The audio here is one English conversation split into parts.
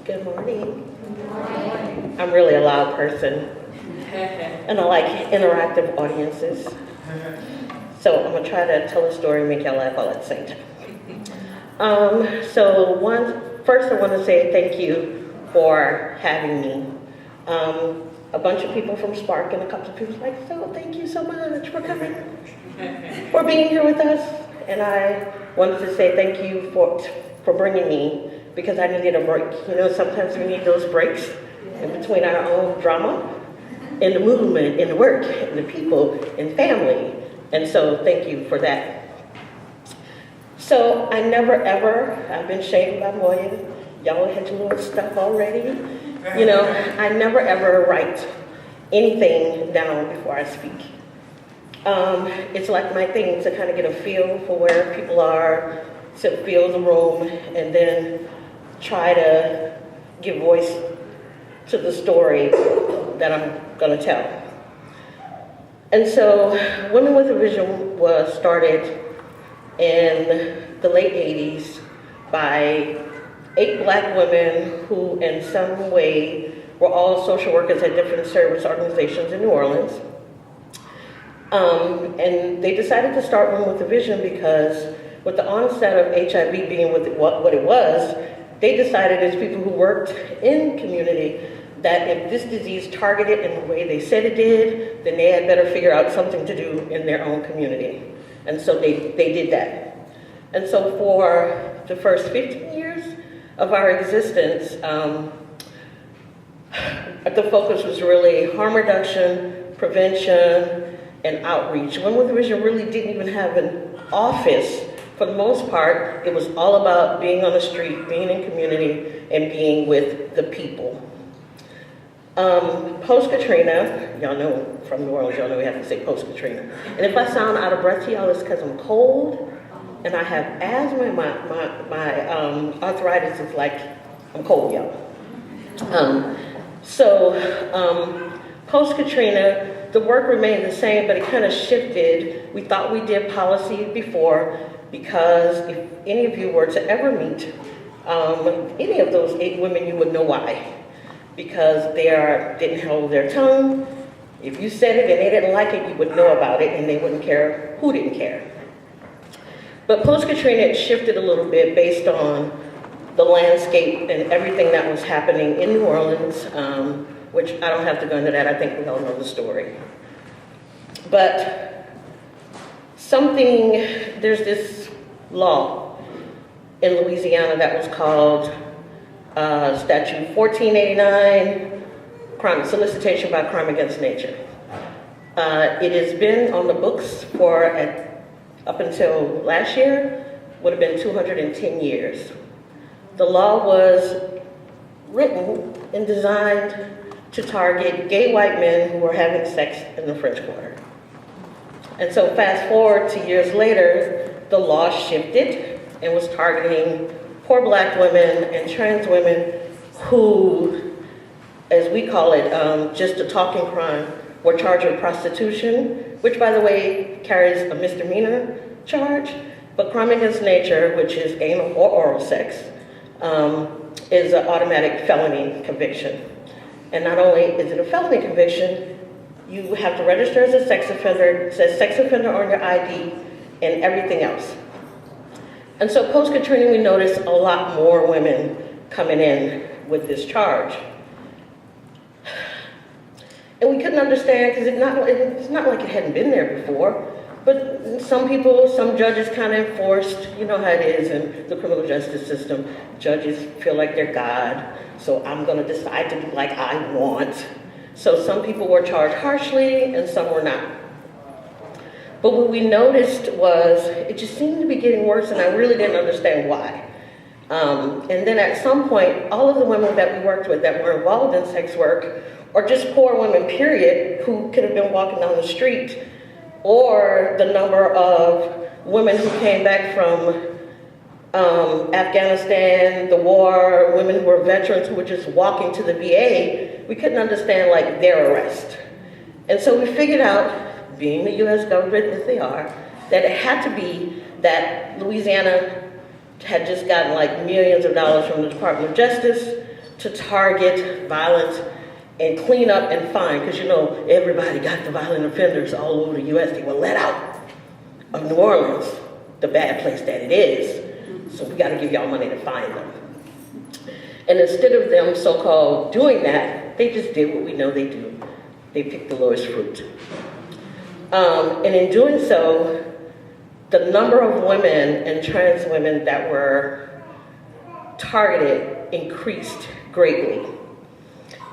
Good morning. Good morning. I'm really a loud person, and I like interactive audiences. So I'm gonna try to tell a story and make y'all laugh all at the same time. First I want to say thank you for having me. A bunch of people from Spark and a couple of people like, so thank you so much for coming, for being here with us. And I wanted to say thank you for bringing me, because I needed a break. You know, sometimes we need those breaks in between our own drama, in the movement, in the work, in the people, in family. And so thank you for that. So I never ever, I've been shamed by Moya. Y'all had your little stuff already. You know, I never ever write anything down before I speak. It's like my thing to kind of get a feel for where people are, to feel the room, and then try to give voice to the story that I'm going to tell. And so Women with a Vision was started in the late 80s by 8 Black women who in some way were all social workers at different service organizations in New Orleans. And they decided to start Women with a Vision because with the onset of HIV being what it was, they decided as people who worked in community that if this disease targeted in the way they said it did, then they had better figure out something to do in their own community. And so they did that. And so for the first 15 years of our existence, the focus was really harm reduction, prevention, and outreach. Women with a Vision really didn't even have an office. For the most part, it was all about being on the street, being in community, and being with the people. Post-Katrina, y'all know from New Orleans, y'all know we have to say post-Katrina. And if I sound out of breath to y'all, it's because I'm cold, and I have asthma, and my arthritis is like, I'm cold, y'all. Post-Katrina, the work remained the same, but it kind of shifted. We thought we did policy before, because if any of you were to ever meet any of those 8 women, you would know why. Because they didn't hold their tongue. If you said it and they didn't like it, you would know about it, and they wouldn't care who didn't care. But post-Katrina, it shifted a little bit based on the landscape and everything that was happening in New Orleans, which I don't have to go into that. I think we all know the story. But there's this law in Louisiana that was called Statute 1489, solicitation by crime against nature. It has been on the books for, up until last year, would have been 210 years. The law was written and designed to target gay white men who were having sex in the French Quarter. And so fast forward to years later, the law shifted and was targeting poor Black women and trans women who, as we call it, just a talking crime, were charged with prostitution, which by the way carries a misdemeanor charge, but crime against nature, which is anal or oral sex, is an automatic felony conviction. And not only is it a felony conviction, you have to register as a sex offender, it says sex offender on your ID, and everything else. And so post-Katrina, we noticed a lot more women coming in with this charge. And we couldn't understand, because it's not like it hadn't been there before, but some judges kind of enforced, you know how it is in the criminal justice system. Judges feel like they're God, so I'm gonna decide to do like I want. So some people were charged harshly and some were not. But what we noticed was it just seemed to be getting worse, and I really didn't understand why. And then at some point, all of the women that we worked with that were involved in sex work, or just poor women, period, who could have been walking down the street, or the number of women who came back from Afghanistan, the war, women who were veterans who were just walking to the VA, we couldn't understand like their arrest. And so we figured out, being the US government as they are, that it had to be that Louisiana had just gotten like millions of dollars from the Department of Justice to target violence and clean up and fine, because you know, everybody got the violent offenders all over the US. They were let out of New Orleans, the bad place that it is. So we got to give y'all money to find them. And instead of them so-called doing that, they just did what we know they do. They picked the lowest fruit. And in doing so, the number of women and trans women that were targeted increased greatly.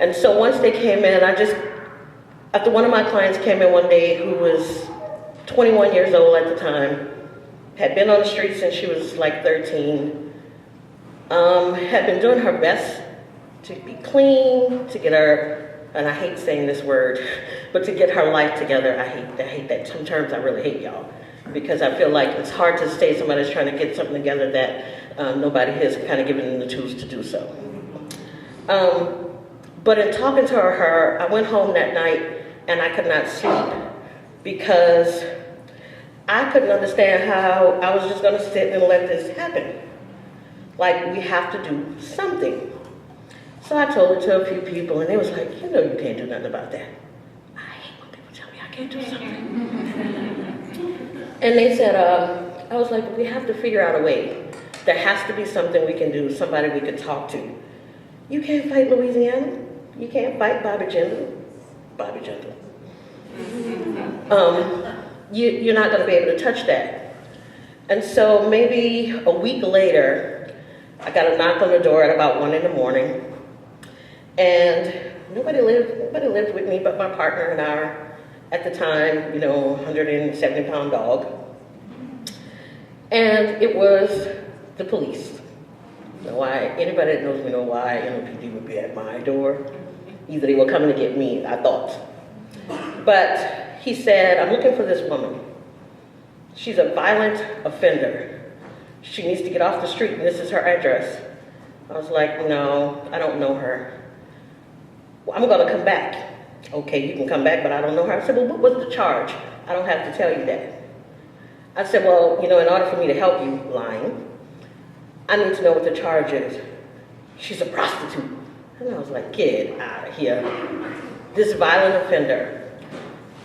And so once they came in, after one of my clients came in one day who was 21 years old at the time, had been on the street since she was like 13, had been doing her best to be clean, to get her, and I hate saying this word, but to get her life together. I hate that. Some terms I really hate, y'all, because I feel like it's hard to say somebody's trying to get something together that nobody has kind of given them the tools to do so. But in talking to her, I went home that night and I could not sleep because I couldn't understand how I was just going to sit and let this happen. Like, we have to do something. So I told it to a few people, and they was like, you know you can't do nothing about that. I hate when people tell me I can't do something. And they said, I was like, we have to figure out a way. There has to be something we can do, somebody we can talk to. You can't fight Louisiana. You can't fight Bobby Jindal. Bobby Jindal. You're not going to be able to touch that. And so maybe a week later, I got a knock on the door at about 1 in the morning, and nobody lived with me but my partner and our, at the time, 170-pound dog. And it was the police. Now, why? Anybody that knows me know why NOPD would be at my door. Either they were coming to get me, I thought. But he said, I'm looking for this woman. She's a violent offender. She needs to get off the street, and this is her address. I was like, no, I don't know her. Well, I'm gonna come back. Okay, you can come back, but I don't know her. I said, well, what was the charge? I don't have to tell you that. I said, well, in order for me to help you, lying, I need to know what the charge is. She's a prostitute. And I was like, get out of here. This violent offender.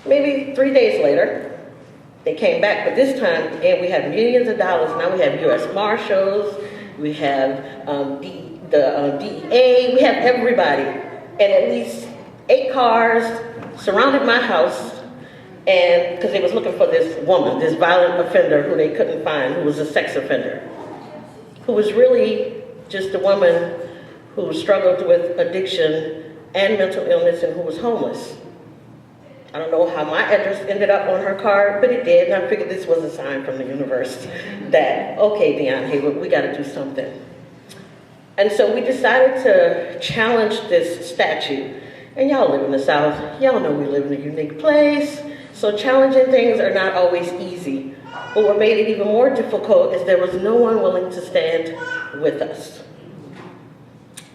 Maybe 3 days later, they came back, but this time, again, we have millions of dollars. Now we have U.S. Marshals, we have the DEA, we have everybody. And at least 8 cars surrounded my house, and because they was looking for this woman, this violent offender who they couldn't find, who was a sex offender, who was really just a woman who struggled with addiction and mental illness and who was homeless. I don't know how my address ended up on her card, but it did, and I figured this was a sign from the universe that, okay, Deon Haywood, we gotta do something. And so we decided to challenge this statute. And y'all live in the South, y'all know we live in a unique place, so challenging things are not always easy. But what made it even more difficult is there was no one willing to stand with us.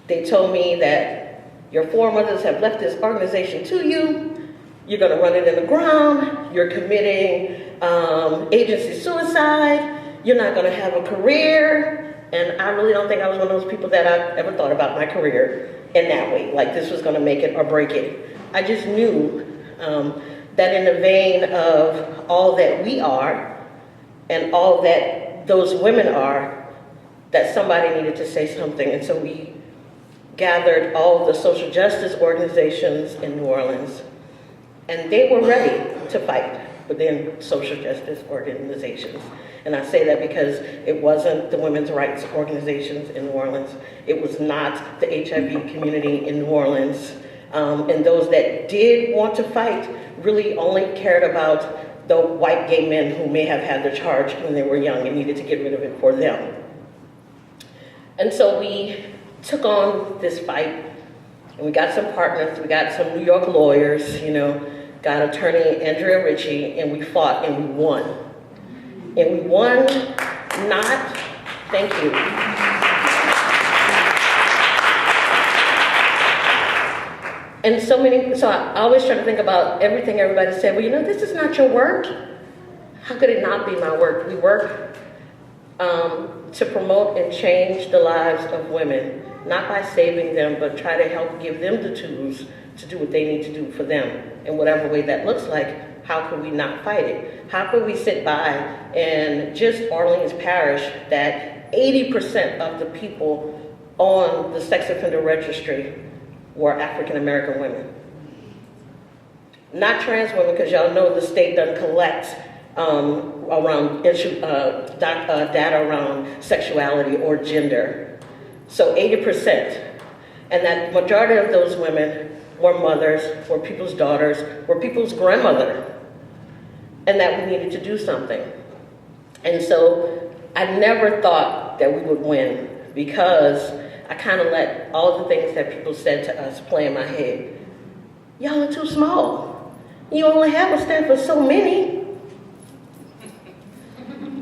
They told me that your foremothers have left this organization to you. You're going to run it in the ground. You're committing agency suicide. You're not going to have a career. And I really don't think I was one of those people that I ever thought about my career in that way, like this was going to make it or break it. I just knew that in the vein of all that we are and all that those women are, that somebody needed to say something. And so we gathered all the social justice organizations in New Orleans, and they were ready to fight within social justice organizations. And I say that because it wasn't the women's rights organizations in New Orleans. It was not the HIV community in New Orleans. And those that did want to fight really only cared about the white gay men who may have had the charge when they were young and needed to get rid of it for them. And so we took on this fight, and we got some partners. We got some New York lawyers, got attorney Andrea Ritchie, and we fought and we won. And we won not, thank you. And so I always try to think about everything everybody said, well, this is not your work. How could it not be my work? We work to promote and change the lives of women not by saving them, but try to help give them the tools to do what they need to do for them. In whatever way that looks like, how could we not fight it? How could we sit by and just Orleans Parish that 80% of the people on the sex offender registry were African American women? Not trans women, because y'all know the state doesn't collect around data around sexuality or gender. So 80%. And that majority of those women were mothers, were people's daughters, were people's grandmother. And that we needed to do something. And so I never thought that we would win, because I kind of let all the things that people said to us play in my head. Y'all are too small. You only have a staff of so many.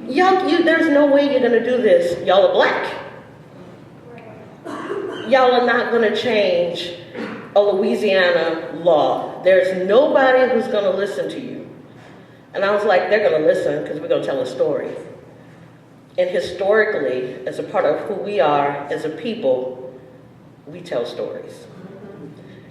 There's no way you're gonna do this. Y'all are black. Y'all are not gonna change a Louisiana law. There's nobody who's gonna listen to you. And I was like, they're gonna listen because we're gonna tell a story. And historically, as a part of who we are as a people, we tell stories.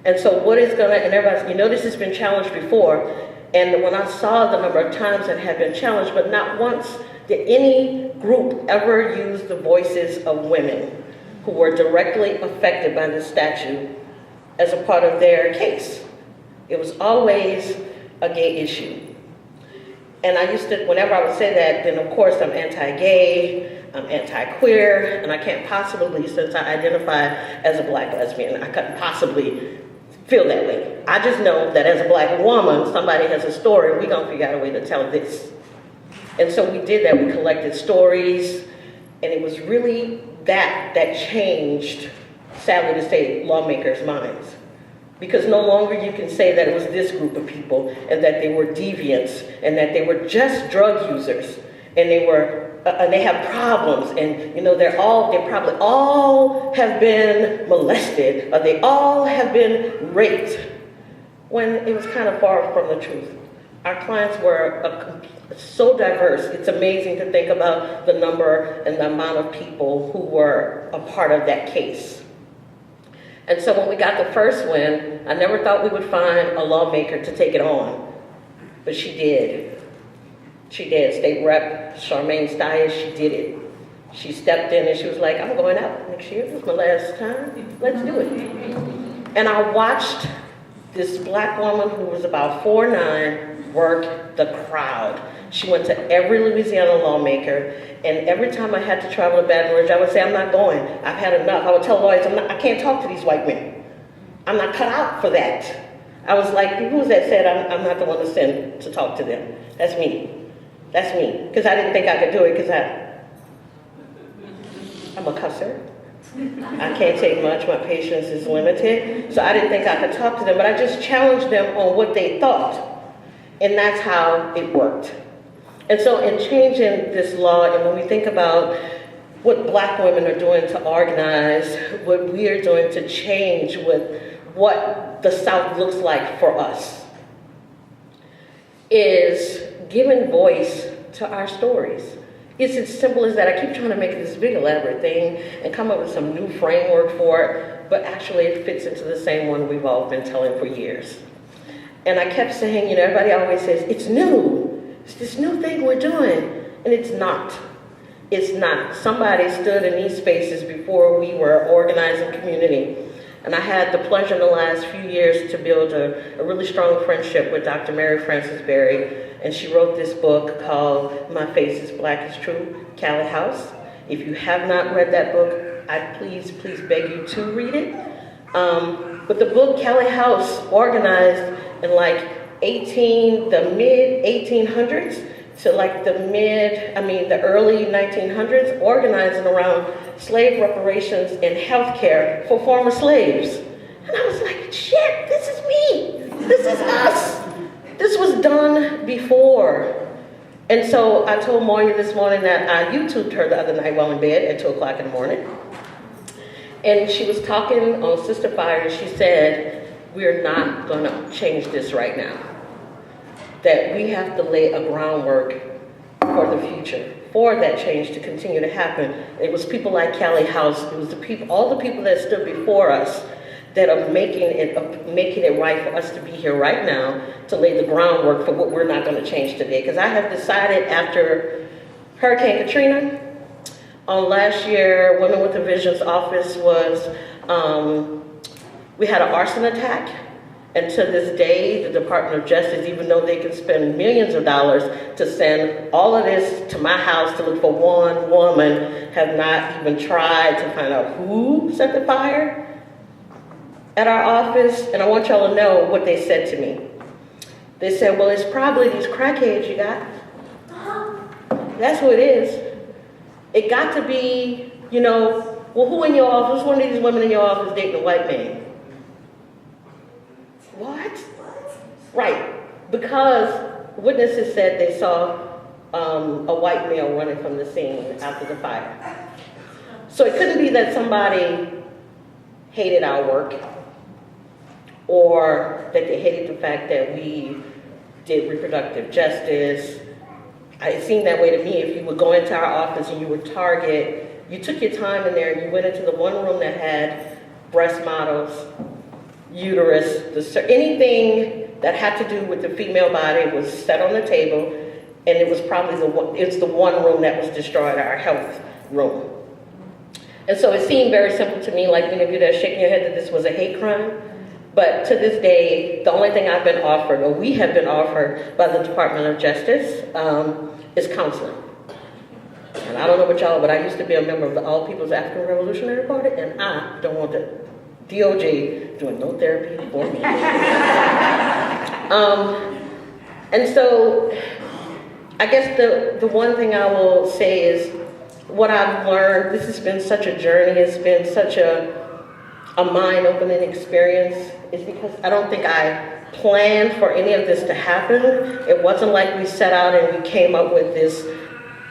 And so what is gonna, and everybody's, this has been challenged before, and when I saw the number of times that had been challenged, but not once did any group ever use the voices of women who were directly affected by this statute as a part of their case. It was always a gay issue. And I used to, whenever I would say that, then of course I'm anti-gay, I'm anti-queer, and I can't possibly, since I identify as a black lesbian, I couldn't possibly feel that way. I just know that as a black woman, somebody has a story, we're gonna figure out a way to tell this. And so we did that, we collected stories, and it was really that changed, sadly to say, lawmakers' minds. Because no longer you can say that it was this group of people and that they were deviants and that they were just drug users and they have problems and they probably all have been molested or they all have been raped, when it was kind of far from the truth. Our clients were so diverse. It's amazing to think about the number and the amount of people who were a part of that case. And so when we got the first win, I never thought we would find a lawmaker to take it on, but she did. She did. State Rep Charmaine Stiers, she did it. She stepped in and she was like, I'm going out next year. This is my last time. Let's do it. And I watched this black woman who was about 4'9" work the crowd. She went to every Louisiana lawmaker, and every time I had to travel to Baton Rouge, I would say, I'm not going. I've had enough. I would tell lawyers, I can't talk to these white men. I'm not cut out for that. I was like, who was that said I'm not the one to send to talk to them? That's me. That's me. Because I didn't think I could do it because I'm a cusser. I can't take much. My patience is limited. So I didn't think I could talk to them, but I just challenged them on what they thought. And that's how it worked. And so in changing this law, and when we think about what black women are doing to organize, what we are doing to change with what the South looks like for us, is giving voice to our stories. It's as simple as that. I keep trying to make this big elaborate thing and come up with some new framework for it, but actually it fits into the same one we've all been telling for years. And I kept saying, everybody always says, it's new. It's this new thing we're doing. And it's not. It's not. Somebody stood in these spaces before we were organizing community. And I had the pleasure in the last few years to build a really strong friendship with Dr. Mary Frances Berry. And she wrote this book called My Face is Black is True, Callie House. If you have not read that book, I please beg you to read it. But the book Callie House organized in the mid 1800s to the early 1900s, organizing around slave reparations and health care for former slaves. And I was like, shit, this is me. This is us. This was done before. And so I told Moya this morning that I YouTubed her the other night while in bed at 2 o'clock in the morning. And she was talking on Sister Fire, and she said, we're not going to change this right now. That we have to lay a groundwork for the future. for that change to continue to happen. It was people like Callie House, it was the people, all the people that stood before us that are making it right for us to be here right now to lay the groundwork for what we're not going to change today. Because I have decided after Hurricane Katrina, last year, Women with a Vision's office was, we had an arson attack. And to this day, the Department of Justice, even though they can spend millions of dollars to send all of this to my house to look for one woman, have not even tried to find out who set the fire at our office. And I want y'all to know what they said to me. They said, well, it's probably these crackheads you got. That's what it is. It got to be, you know, well, who in your office, one of these women in your office dating a white man? What? Right, because witnesses said they saw a white male running from the scene after the fire. So it couldn't be that somebody hated our work or that they hated the fact that we did reproductive justice. It seemed that way to me. If you would go into our office and you would target, you took your time in there and you went into the one room that had breast models, uterus, anything that had to do with the female body was set on the table, and it was probably the one room that was destroyed, our health room. And so it seemed very simple to me, like many of you that are shaking your head, that this was a hate crime. But to this day, the only thing I've been offered, or we have been offered by the Department of Justice, is counseling. And I don't know about y'all, but I used to be a member of the All People's African Revolutionary Party, and I don't want the DOJ doing no therapy for me. And so I guess the one thing I will say is what I've learned, this has been such a journey, it's been such a mind-opening experience, is because I don't think I planned for any of this to happen. It wasn't like we set out and we came up with this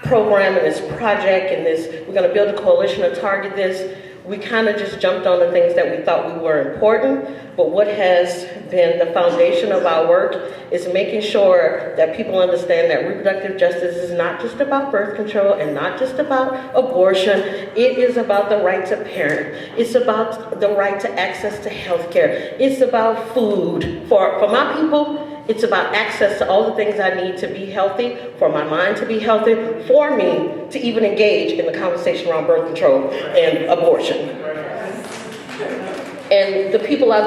program and this project and this, we're gonna build a coalition to target this. We kind of just jumped on the things that we thought we were important, but what has been the foundation of our work is making sure that people understand that reproductive justice is not just about birth control and not just about abortion. It is about the right to parent. It's about the right to access to health care. It's about food. For my people, it's about access to all the things I need to be healthy, for my mind to be healthy, for me to even engage in the conversation around birth control and abortion. And the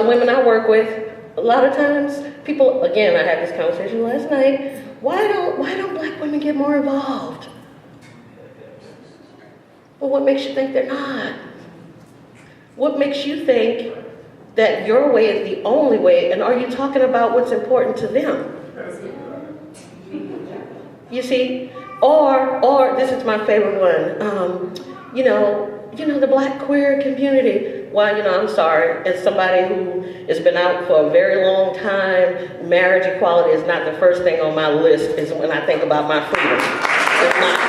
women I work with, a lot of times, people, again, I had this conversation last night, why don't black women get more involved? Well, what makes you think they're not? What makes you think that your way is the only way, and are you talking about what's important to them? You see, or this is my favorite one, you know, the black queer community. Well, I'm sorry, as somebody who has been out for a very long time, marriage equality is not the first thing on my list is when I think about my freedom. It's not.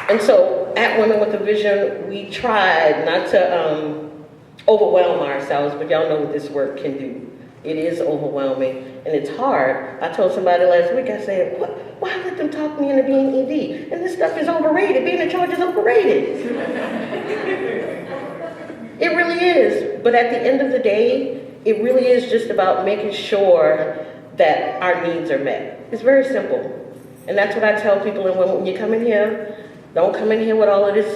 And so at Women with a Vision, we tried not to overwhelm ourselves, but y'all know what this work can do. It is overwhelming, and it's hard. I told somebody last week, I said, why let them talk me into being ED? And this stuff is overrated. Being in charge is overrated. It really is. But at the end of the day, it really is just about making sure that our needs are met. It's very simple. And that's what I tell people, and when you come in here, don't come in here with all of this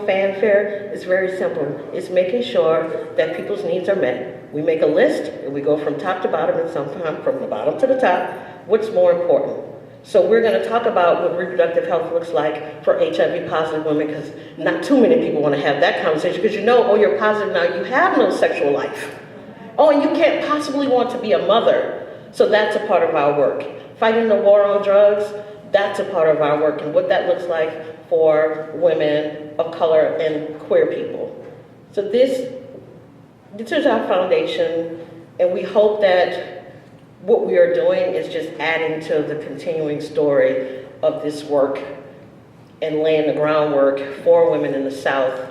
fanfare. It's very simple. It's making sure that people's needs are met. We make a list, and we go from top to bottom, and sometimes from the bottom to the top, what's more important. So we're going to talk about what reproductive health looks like for HIV positive women, because not too many people want to have that conversation, because you're positive now, you have no sexual life. Oh, and you can't possibly want to be a mother. So that's a part of our work. Fighting the war on drugs, that's a part of our work, and what that looks like for women of color and queer people. So this is our foundation, and we hope that what we are doing is just adding to the continuing story of this work and laying the groundwork for women in the South.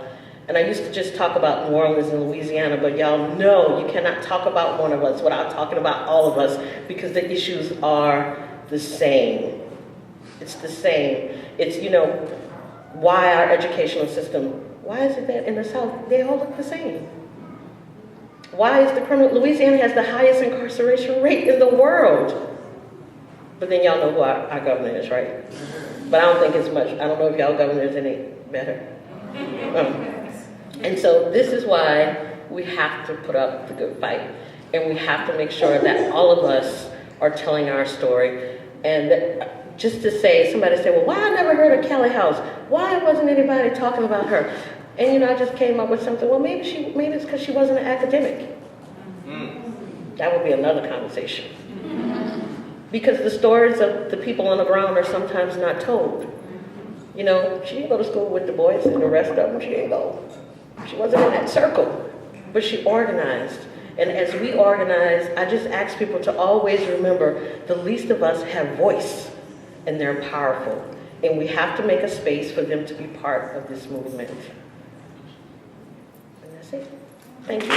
And I used to just talk about New Orleans and Louisiana, but y'all know you cannot talk about one of us without talking about all of us, because the issues are the same. It's the same. It's, you know, why our educational system, why is it that in the South, they all look the same? Why is Louisiana has the highest incarceration rate in the world? But then y'all know who our governor is, right? But I don't think it's much. I don't know if y'all governor is any better. And so this is why we have to put up the good fight. And we have to make sure that all of us are telling our story. And that, just to say, somebody said, well, why I never heard of Callie House? Why wasn't anybody talking about her? And, you know, I just came up with something. Well, maybe it's because she wasn't an academic. That would be another conversation. Because the stories of the people on the ground are sometimes not told. You know, she didn't go to school with Du Bois and the rest of them. She didn't go. She wasn't in that circle. But she organized. And as we organize, I just ask people to always remember the least of us have voice, and they're powerful. And we have to make a space for them to be part of this movement. And that's it. Thank you.